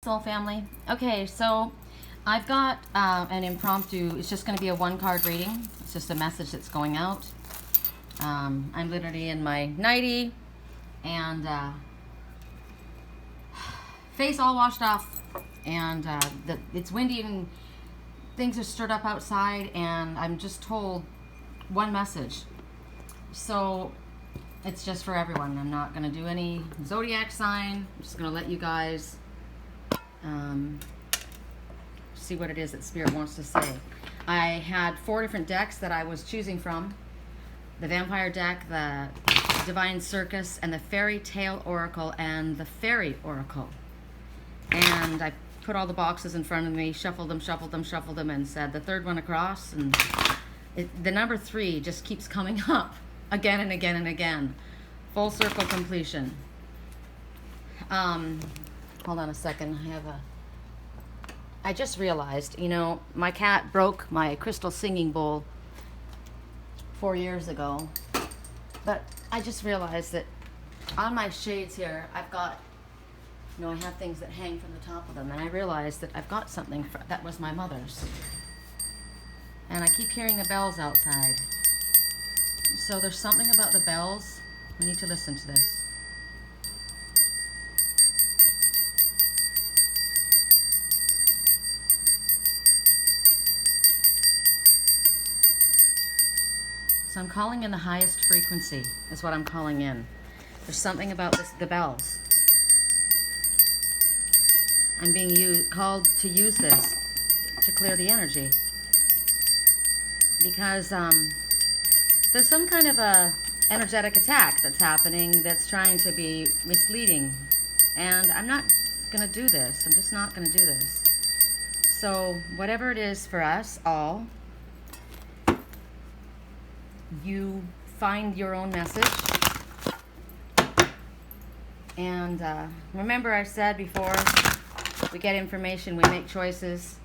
Soul family. Okay, so I've got an impromptu, it's just going to be a one card reading. It's just a message that's going out. I'm literally in my nightie and face all washed off, and it's windy and things are stirred up outside, and I'm just told one message. So it's just for everyone. I'm not going to do any zodiac sign. I'm just going to let you guys see what it is that Spirit wants to say. I had 4 different decks that I was choosing from: the Vampire deck, the Divine Circus, and the Faerytale Oracle, and the Fairy Oracle. And I put all the boxes in front of me, shuffled them, and said the third one across, and the number 3 just keeps coming up again and again and again. Full circle completion. Hold on a second. I just realized, my cat broke my crystal singing bowl 4 years ago. But I just realized that on my shades here, I've got, I have things that hang from the top of them. And I realized that I've got something that was my mother's. And I keep hearing the bells outside. So there's something about the bells. We need to listen to this. So I'm calling in the highest frequency, is what I'm calling in. There's something about the bells. I'm being called to use this to clear the energy. Because there's some kind of a energetic attack that's happening that's trying to be misleading. And I'm not going to do this. I'm just not going to do this. So whatever it is for us all, you find your own message. And remember, I said before, we get information, we make choices,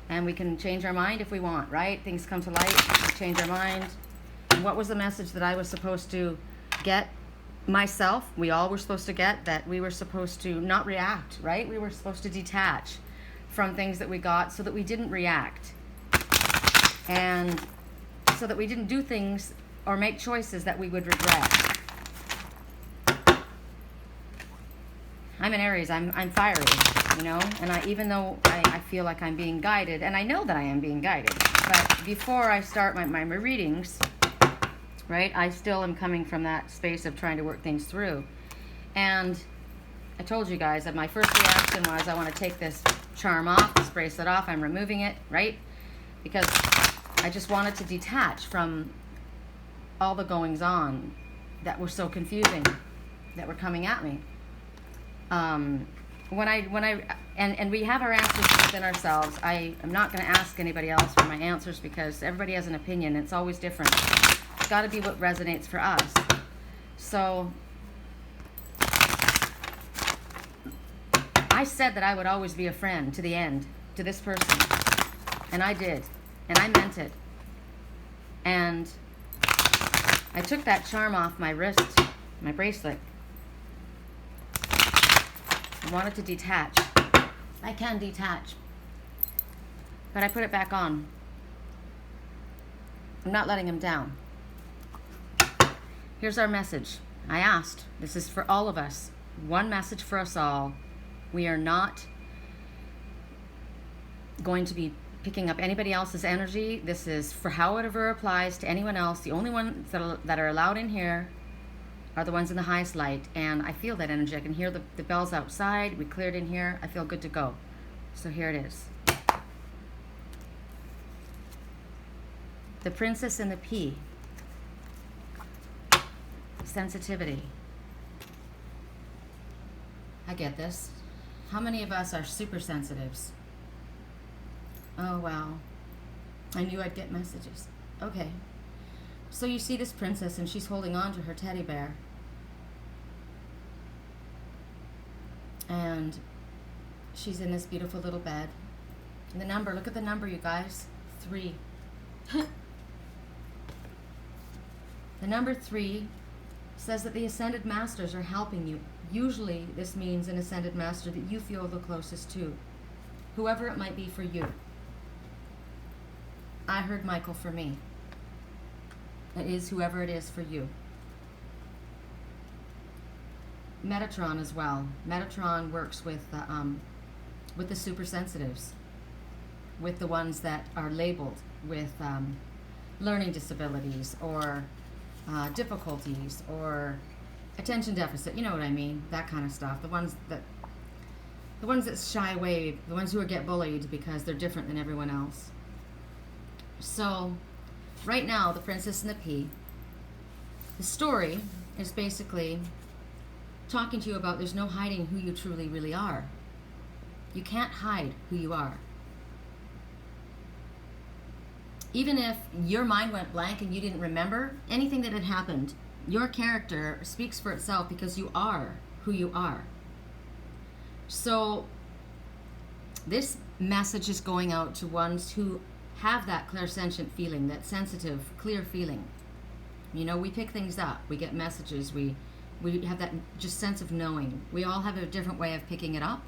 and we can change our mind if we want, right? Things come to light, we change our mind. And what was the message that I was supposed to get myself? We all were supposed to get that we were supposed to not react, right? We were supposed to detach from things that we got so that we didn't react. And so that we didn't do things or make choices that we would regret. I'm an Aries, I'm fiery, and even though I feel like I'm being guided, and I know that I am being guided, but before I start my readings, right, I still am coming from that space of trying to work things through. And I told you guys that my first reaction was, I want to take this charm off, this bracelet off, I'm removing it, right? Because I just wanted to detach from all the goings on that were so confusing, that were coming at me. And we have our answers within ourselves. I am not going to ask anybody else for my answers because everybody has an opinion. It's always different. It's got to be what resonates for us. So I said that I would always be a friend to the end, to this person. And I did. And I meant it. And I took that charm off my wrist, my bracelet. I wanted to detach. I can detach. But I put it back on. I'm not letting him down. Here's our message. I asked. This is for all of us. One message for us all. We are not going to be picking up anybody else's energy. This is for however applies to anyone else. The only ones that are allowed in here are the ones in the highest light. And I feel that energy. I can hear the bells outside. We cleared in here. I feel good to go. So here it is. The Princess and the Pea. Sensitivity. I get this. How many of us are super sensitives? Oh, wow. I knew I'd get messages. Okay. So you see this princess, and she's holding on to her teddy bear. And she's in this beautiful little bed. And the number, look at the number, you guys. 3. The number 3 says that the ascended masters are helping you. Usually this means an ascended master that you feel the closest to, whoever it might be for you. I heard Michael for me. It is whoever it is for you. Metatron as well. Metatron works with the super sensitives, with the ones that are labeled with learning disabilities or difficulties or attention deficit. You know what I mean? That kind of stuff. The ones that shy away, the ones who get bullied because they're different than everyone else. So, right now, the Princess and the Pea, the story is basically talking to you about there's no hiding who you truly really are. You can't hide who you are. Even if your mind went blank and you didn't remember anything that had happened, your character speaks for itself because you are who you are. So this message is going out to ones who have that clairsentient feeling, that sensitive, clear feeling. You know, we pick things up, we get messages, we have that just sense of knowing. We all have a different way of picking it up.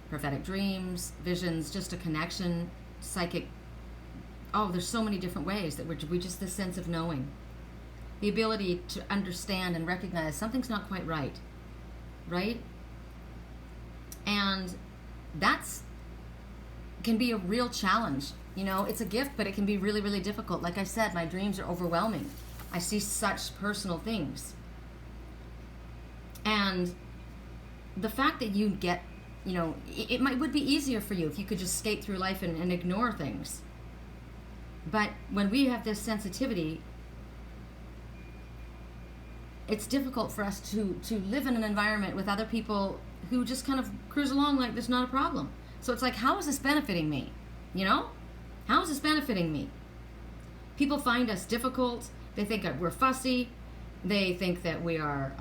Prophetic dreams, visions, just a connection, psychic. Oh, there's so many different ways that we just this sense of knowing. The ability to understand and recognize something's not quite right. Right? And that's can be a real challenge. You know, it's a gift, but it can be really, really difficult. Like I said, my dreams are overwhelming. I see such personal things. And the fact that you get, you know, it would be easier for you if you could just skate through life and ignore things. But when we have this sensitivity, it's difficult for us to live in an environment with other people who just kind of cruise along like there's not a problem. So it's like, how is this benefiting me? You know? How is this benefiting me? People find us difficult. They think that we're fussy. They think that we're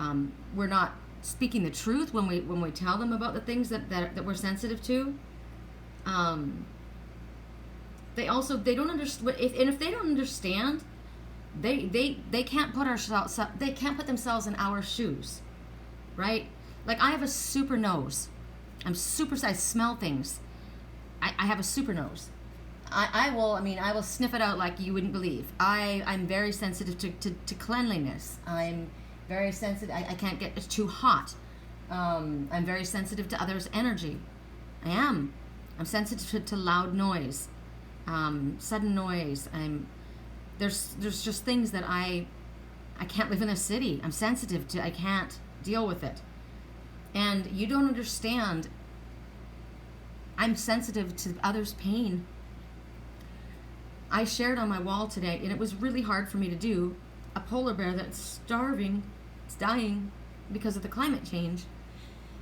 not speaking the truth when we tell them about the things that we're sensitive to. They don't understand. If they don't understand, they can't put themselves in our shoes, right? Like I have a super nose. I smell things. I have a super nose. I will sniff it out like you wouldn't believe. I'm very sensitive to cleanliness. I'm very sensitive. I can't get, it's too hot. I'm very sensitive to others' energy. I'm sensitive to loud noise, sudden noise. There's just things that I can't live in a city. I'm sensitive to, I can't deal with it. And you don't understand. I'm sensitive to others' pain. I shared on my wall today, and it was really hard for me to do, a polar bear that's starving, it's dying because of the climate change.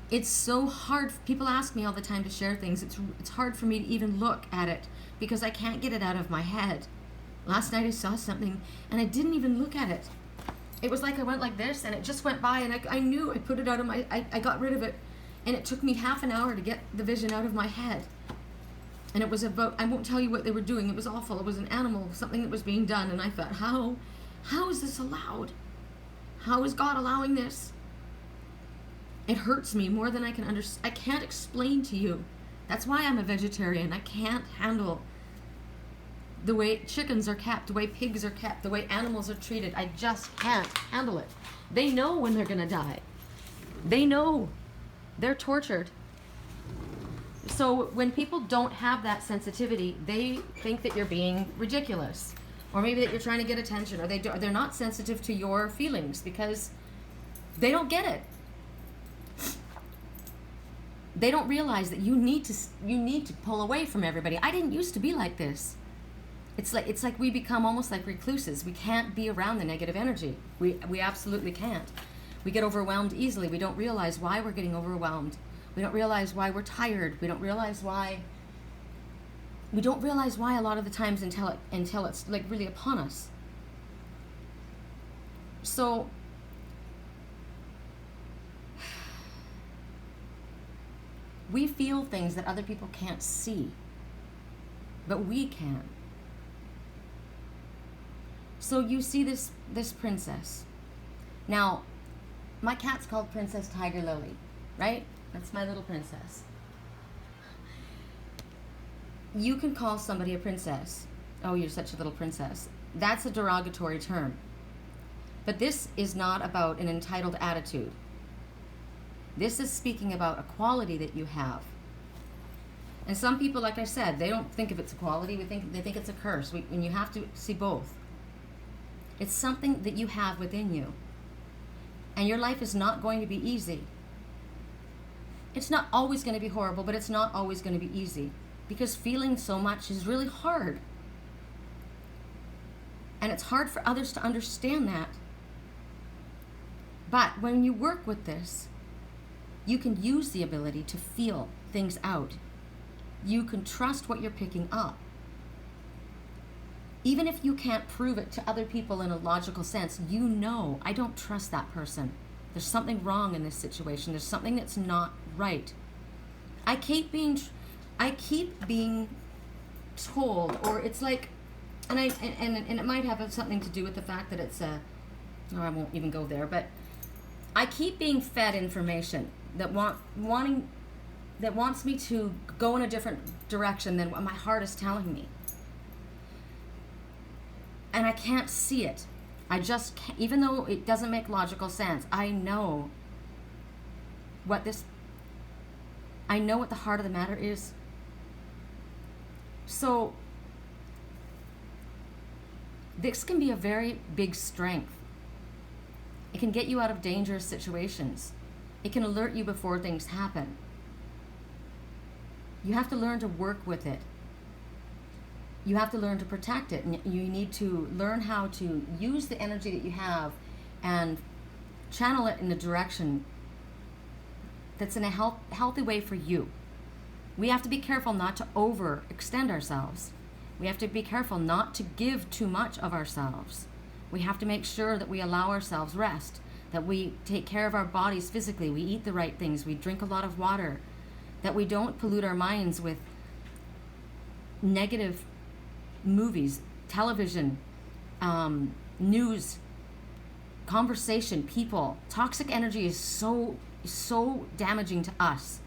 It's so hard. People ask me all the time to share things. It's hard for me to even look at it because I can't get it out of my head. Last night I saw something and I didn't even look at it. It was like I went like this and it just went by, and I knew I put it out of my, I got rid of it, and it took me half an hour to get the vision out of my head. And it was about, I won't tell you what they were doing. It was awful. It was an animal, something that was being done. And I thought, how is this allowed? How is God allowing this? It hurts me more than I can understand. I can't explain to you. That's why I'm a vegetarian. I can't handle the way chickens are kept, the way pigs are kept, the way animals are treated. I just can't handle it. They know when they're going to die. They know. They're tortured. So when people don't have that sensitivity, they think that you're being ridiculous, or maybe that you're trying to get attention, or they're not sensitive to your feelings because they don't get it. They don't realize that you need to pull away from everybody. I didn't used to be like this. It's like we become almost like recluses. We can't be around the negative energy. We absolutely can't. We get overwhelmed easily. We don't realize why we're getting overwhelmed. We don't realize why we're tired. We don't realize why a lot of the times until it's like really upon us. So we feel things that other people can't see, but we can. So you see this princess. Now, my cat's called Princess Tiger Lily, right? That's my little princess. You can call somebody a princess. Oh, you're such a little princess. That's a derogatory term. But this is not about an entitled attitude. This is speaking about a quality that you have. And some people, like I said, they don't think of it's a quality. They think it's a curse. And you have to see both. It's something that you have within you. And your life is not going to be easy. It's not always going to be horrible, but it's not always going to be easy. Because feeling so much is really hard. And it's hard for others to understand that. But when you work with this, you can use the ability to feel things out. You can trust what you're picking up. Even if you can't prove it to other people in a logical sense, you know, I don't trust that person. There's something wrong in this situation. There's something that's not right. I keep being told, or it's like, and it might have something to do with the fact that it's I won't even go there, but I keep being fed information that wants me to go in a different direction than what my heart is telling me. And I can't see it. I just can't, even though it doesn't make logical sense, I know what the heart of the matter is. So this can be a very big strength. It can get you out of dangerous situations. It can alert you before things happen. You have to learn to work with it. You have to learn to protect it, and you need to learn how to use the energy that you have and channel it in a direction that's in a healthy way for you. We have to be careful not to overextend ourselves. We have to be careful not to give too much of ourselves. We have to make sure that we allow ourselves rest, that we take care of our bodies physically, we eat the right things, we drink a lot of water, that we don't pollute our minds with negative movies, television, news, conversation, people. Toxic energy is so damaging to us.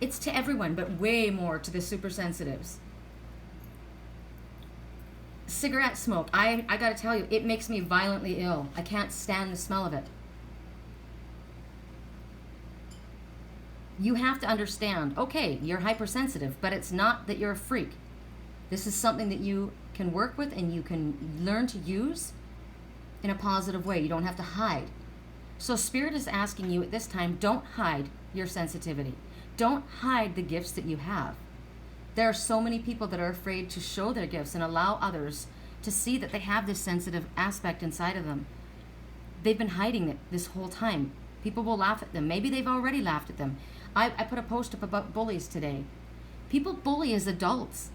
It's to everyone, but way more to the super sensitives. Cigarette smoke, I gotta tell you, it makes me violently ill. I can't stand the smell of it. You have to understand, okay, you're hypersensitive, but it's not that you're a freak. This is something that you can work with and you can learn to use in a positive way. You don't have to hide. So Spirit is asking you at this time, don't hide your sensitivity. Don't hide the gifts that you have. There are so many people that are afraid to show their gifts and allow others to see that they have this sensitive aspect inside of them. They've been hiding it this whole time. People will laugh at them. Maybe they've already laughed at them. I put a post up about bullies today. People bully as adults.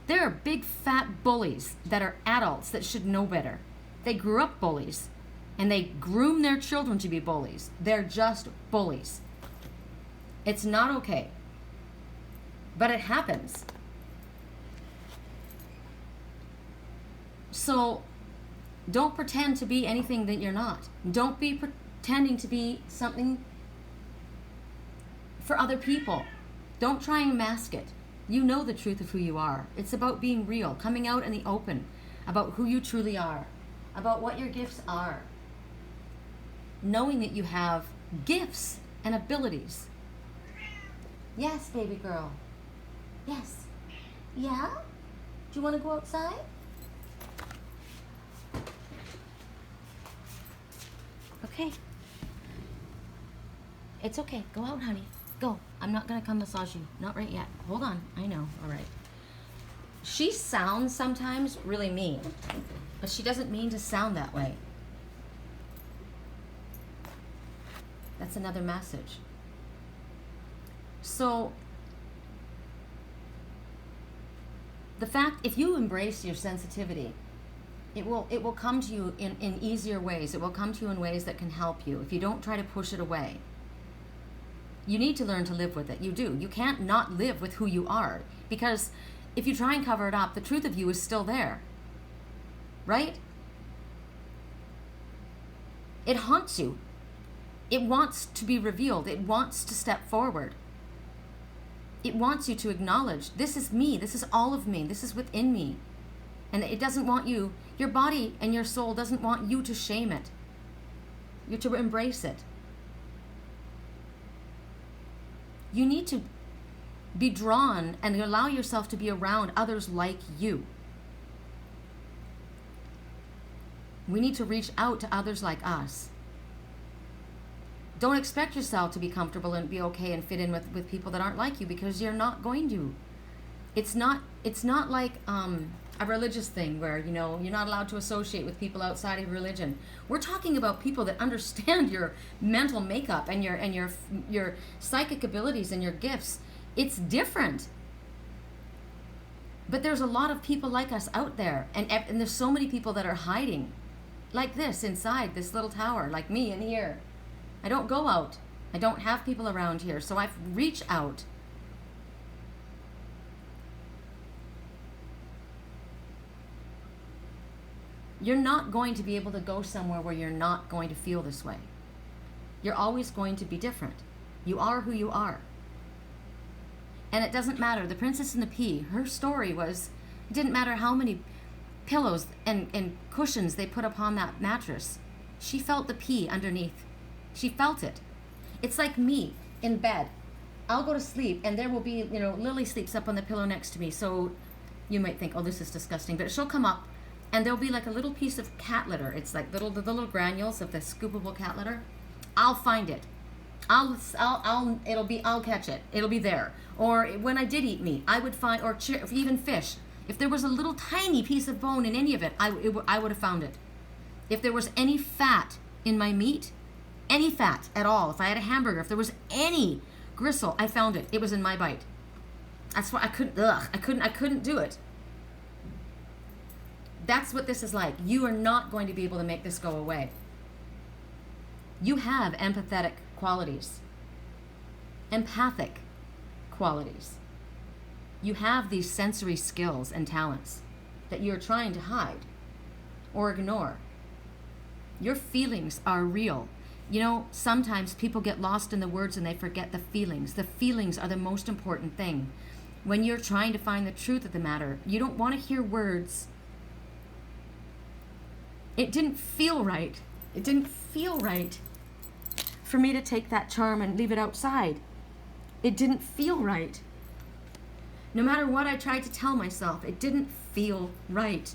There are big fat bullies that are adults that should know better. They grew up bullies and they groom their children to be bullies. They're just bullies. It's not okay. But it happens. So don't pretend to be anything that you're not. Don't be pretending to be something for other people. Don't try and mask it. You know the truth of who you are. It's about being real, coming out in the open, about who you truly are, about what your gifts are. Knowing that you have gifts and abilities. Yes, baby girl. Yes. Yeah? Do you want to go outside? Okay. It's okay. Go out, honey. Go. I'm not going to come massage you. Not right yet. Hold on. I know. All right. She sounds sometimes really mean, but she doesn't mean to sound that way. That's another message. So, the fact, if you embrace your sensitivity, it will come to you in easier ways. It will come to you in ways that can help you if you don't try to push it away. You need to learn to live with it. You do. You can't not live with who you are, because if you try and cover it up, the truth of you is still there. Right? It haunts you. It wants to be revealed. It wants to step forward. It wants you to acknowledge, this is me. This is all of me. This is within me. And it doesn't want you, your body and your soul doesn't want you to shame it. You're to embrace it. You need to be drawn and allow yourself to be around others like you. We need to reach out to others like us. Don't expect yourself to be comfortable and be okay and fit in with people that aren't like you, because you're not going to. It's not like a religious thing where, you know, you're not allowed to associate with people outside of religion. We're talking about people that understand your mental makeup and your psychic abilities and your gifts. It's different. But there's a lot of people like us out there, and there's so many people that are hiding like this inside this little tower, like me in here. I don't go out. I don't have people around here, so I reach out. You're not going to be able to go somewhere where you're not going to feel this way. You're always going to be different. You are who you are. And it doesn't matter. The Princess and the Pea, her story was, it didn't matter how many pillows and cushions they put upon that mattress. She felt the pea underneath. She felt it. It's like me in bed. I'll go to sleep and there will be, you know, Lily sleeps up on the pillow next to me. So you might think, oh, this is disgusting. But she'll come up and there'll be like a little piece of cat litter. It's like the little granules of the scoopable cat litter. I'll find it. I'll catch it. It'll be there. Or when I did eat meat, I would find, or even fish. If there was a little tiny piece of bone in any of it, I would have found it. If there was any fat in my meat, any fat at all, if I had a hamburger, if there was any gristle, I found it. It was in my bite. That's why I couldn't do it. That's what this is like. You are not going to be able to make this go away. You have empathetic qualities, empathic qualities. You have these sensory skills and talents that you're trying to hide or ignore. Your feelings are real. You know, sometimes people get lost in the words and they forget the feelings. The feelings are the most important thing. When you're trying to find the truth of the matter, you don't want to hear words. It didn't feel right. It didn't feel right for me to take that charm and leave it outside. It didn't feel right. No matter what I tried to tell myself, it didn't feel right.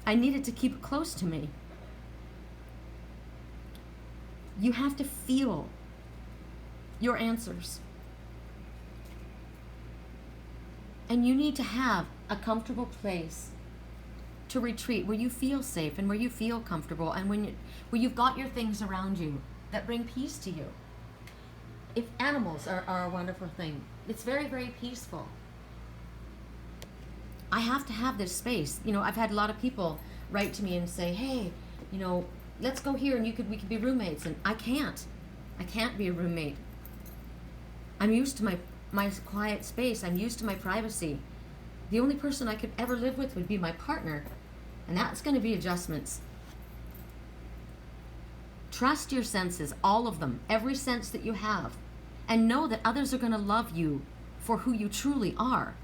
I needed to keep it close to me. You have to feel your answers. And you need to have a comfortable place to retreat where you feel safe and where you feel comfortable and where you've got your things around you that bring peace to you. If animals are a wonderful thing, it's very, very peaceful. I have to have this space. You know, I've had a lot of people write to me and say, hey, you know, let's go here and we could be roommates. And I can't be a roommate. I'm used to my quiet space. I'm used to my privacy. The only person I could ever live with would be my partner. And that's going to be adjustments. Trust your senses, all of them, every sense that you have. And know that others are going to love you for who you truly are.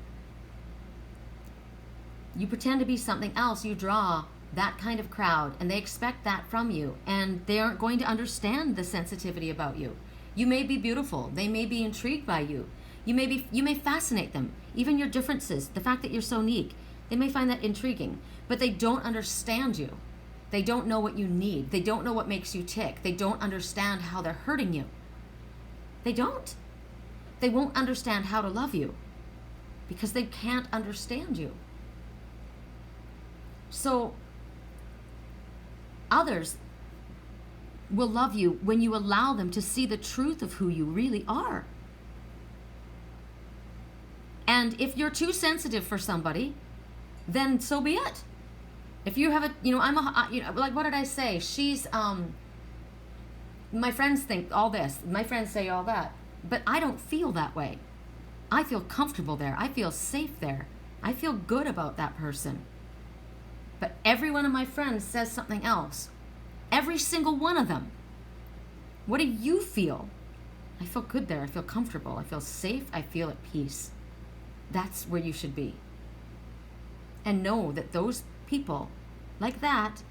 You pretend to be something else, you draw that kind of crowd, and they expect that from you, and they aren't going to understand the sensitivity about you. You may be beautiful, they may be intrigued by you. You may fascinate them, even your differences, the fact that you're so unique. They may find that intriguing, but they don't understand you. They don't know what you need. They don't know what makes you tick. They don't understand how they're hurting you. They don't. They won't understand how to love you because they can't understand you. So others will love you when you allow them to see the truth of who you really are. And if you're too sensitive for somebody, then so be it. If you have like what did I say? She's, my friends think all this. My friends say all that. But I don't feel that way. I feel comfortable there. I feel safe there. I feel good about that person. But every one of my friends says something else. Every single one of them. What do you feel? I feel good there. I feel comfortable. I feel safe. I feel at peace. That's where you should be. And know that those people like that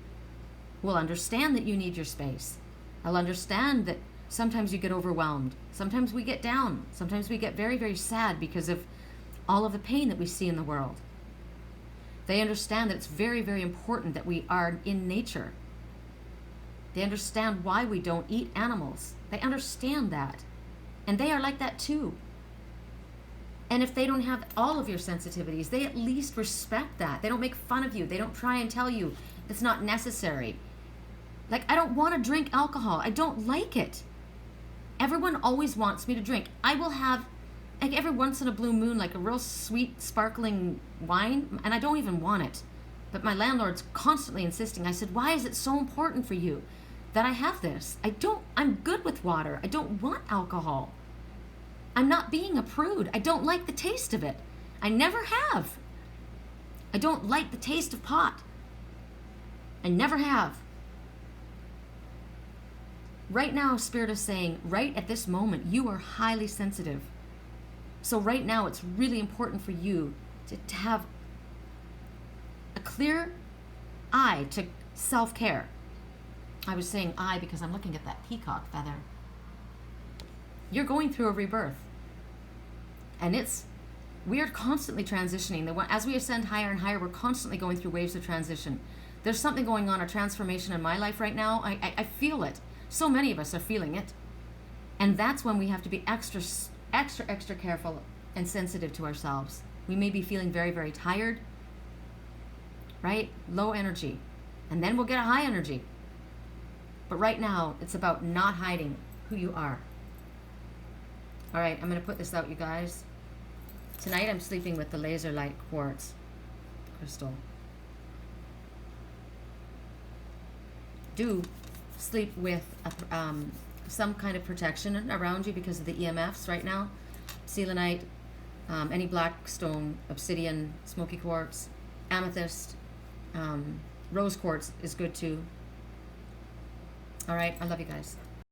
will understand that you need your space. They'll understand that sometimes you get overwhelmed. Sometimes we get down. Sometimes we get very, very sad because of all of the pain that we see in the world. They understand that it's very, very important that we are in nature. They understand why we don't eat animals. They understand that. And they are like that too. And if they don't have all of your sensitivities, they at least respect that. They don't make fun of you. They don't try and tell you it's not necessary. Like, I don't want to drink alcohol. I don't like it. Everyone always wants me to drink. I will have, like, every once in a blue moon, like a real sweet, sparkling wine, and I don't even want it. But my landlord's constantly insisting. I said, why is it so important for you that I have this? I'm good with water. I don't want alcohol. I'm not being a prude. I don't like the taste of it. I never have. I don't like the taste of pot. I never have. Right now, Spirit is saying, right at this moment, you are highly sensitive. So right now, it's really important for you to have a clear eye to self-care. I was saying eye because I'm looking at that peacock feather. You're going through a rebirth. And we are constantly transitioning. As we ascend higher and higher, we're constantly going through waves of transition. There's something going on, a transformation in my life right now. I feel it. So many of us are feeling it. And that's when we have to be extra careful and sensitive to ourselves. We may be feeling very, very tired, right? Low energy. And then we'll get a high energy. But right now, it's about not hiding who you are. All right, I'm going to put this out, you guys. Tonight, I'm sleeping with the laser light quartz crystal. Do sleep with some kind of protection around you because of the EMFs right now. Selenite, any black stone, obsidian, smoky quartz, amethyst, rose quartz is good too. All right, I love you guys.